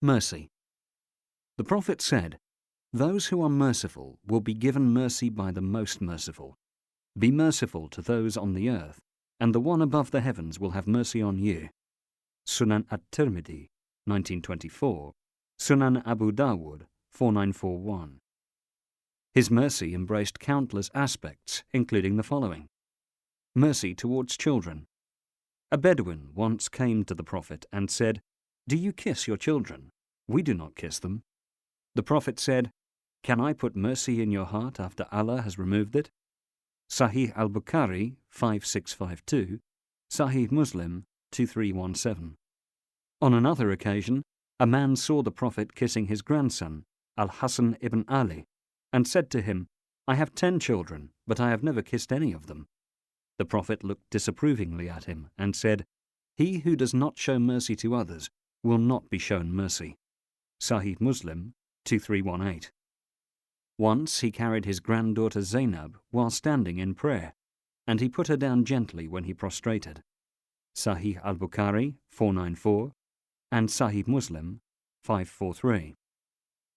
Mercy. The Prophet said, "Those who are merciful will be given mercy by the Most Merciful. Be merciful to those on the earth, and the One above the heavens will have mercy on you." Sunan at-Tirmidhi, 1924, Sunan Abu Dawud, 4941. His mercy embraced countless aspects, including the following. Mercy towards children. A Bedouin once came to the Prophet and said, "Do you kiss your children? We do not kiss them." The Prophet said, "Can I put mercy in your heart after Allah has removed it?" Sahih al-Bukhari, 5652, Sahih Muslim, 2317. On another occasion, a man saw the Prophet kissing his grandson, Al-Hasan ibn Ali, and said to him, "I have 10 children, but I have never kissed any of them." The Prophet looked disapprovingly at him and said, "He who does not show mercy to others will not be shown mercy." Sahih Muslim, 2318. Once he carried his granddaughter Zainab while standing in prayer, and he put her down gently when he prostrated. Sahih al-Bukhari, 494, and Sahih Muslim, 543.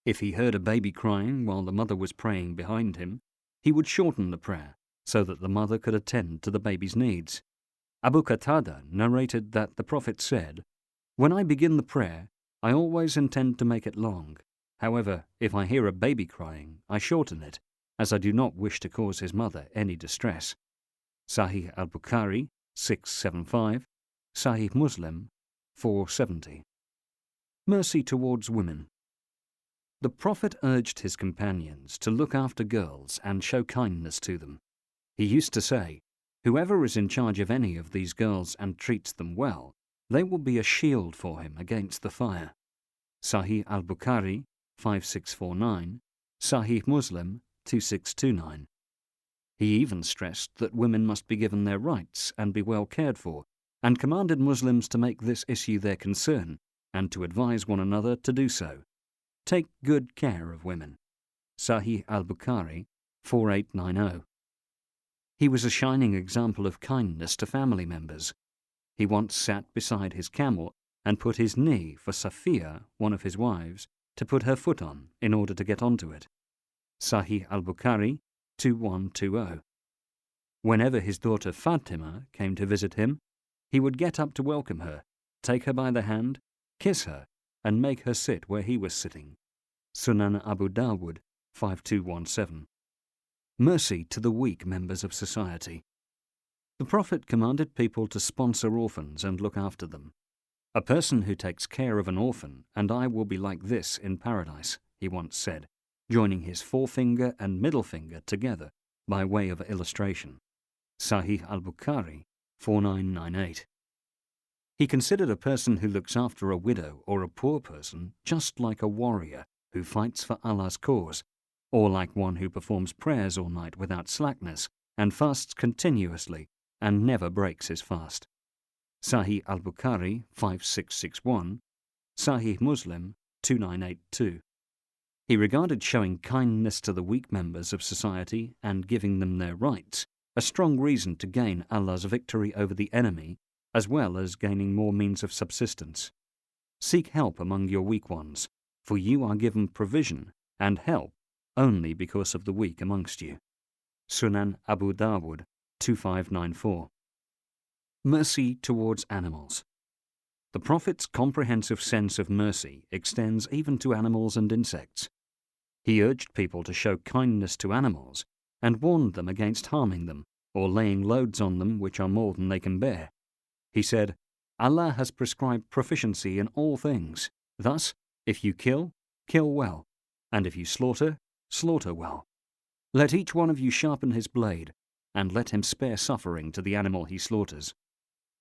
If he heard a baby crying while the mother was praying behind him, he would shorten the prayer so that the mother could attend to the baby's needs. Abu Qatada narrated that the Prophet said, "When I begin the prayer, I always intend to make it long. However, if I hear a baby crying, I shorten it, as I do not wish to cause his mother any distress." Sahih al-Bukhari, 675, Sahih Muslim, 470. Mercy towards women. The Prophet urged his companions to look after girls and show kindness to them. He used to say, "Whoever is in charge of any of these girls and treats them well, they will be a shield for him against the fire." Sahih al-Bukhari, 5649, Sahih Muslim, 2629. He even stressed that women must be given their rights and be well cared for, and commanded Muslims to make this issue their concern and to advise one another to do so. Take good care of women. Sahih al-Bukhari, 4890. He was a shining example of kindness to family members. He once sat beside his camel and put his knee for Safiya, one of his wives, to put her foot on in order to get onto it. Sahih al-Bukhari, 2120. Whenever his daughter Fatima came to visit him, he would get up to welcome her, take her by the hand, kiss her, and make her sit where he was sitting. Sunan Abu Dawud, 5217. Mercy to the weak members of society. The Prophet commanded people to sponsor orphans and look after them. "A person who takes care of an orphan, and I will be like this in paradise," he once said, joining his forefinger and middle finger together by way of illustration. Sahih al-Bukhari, 4998. He considered a person who looks after a widow or a poor person just like a warrior who fights for Allah's cause, or like one who performs prayers all night without slackness and fasts continuously and never breaks his fast. Sahih al-Bukhari, 5661, Sahih Muslim, 2982. He regarded showing kindness to the weak members of society and giving them their rights a strong reason to gain Allah's victory over the enemy, as well as gaining more means of subsistence. Seek help among your weak ones, for you are given provision and help only because of the weak amongst you. Sunan Abu Dawud, 2594. Mercy towards animals. The Prophet's comprehensive sense of mercy extends even to animals and insects. He urged people to show kindness to animals and warned them against harming them or laying loads on them which are more than they can bear. He said, "Allah has prescribed proficiency in all things. Thus, if you kill, kill well, and if you slaughter, slaughter well. Let each one of you sharpen his blade, and let him spare suffering to the animal he slaughters."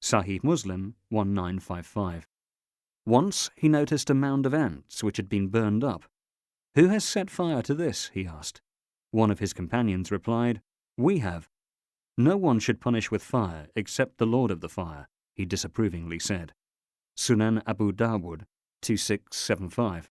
Sahih Muslim, 1955. Once he noticed a mound of ants which had been burned up. "Who has set fire to this?" he asked. One of his companions replied, "We have." "No one should punish with fire except the Lord of the fire," he disapprovingly said. Sunan Abu Dawud, 2675.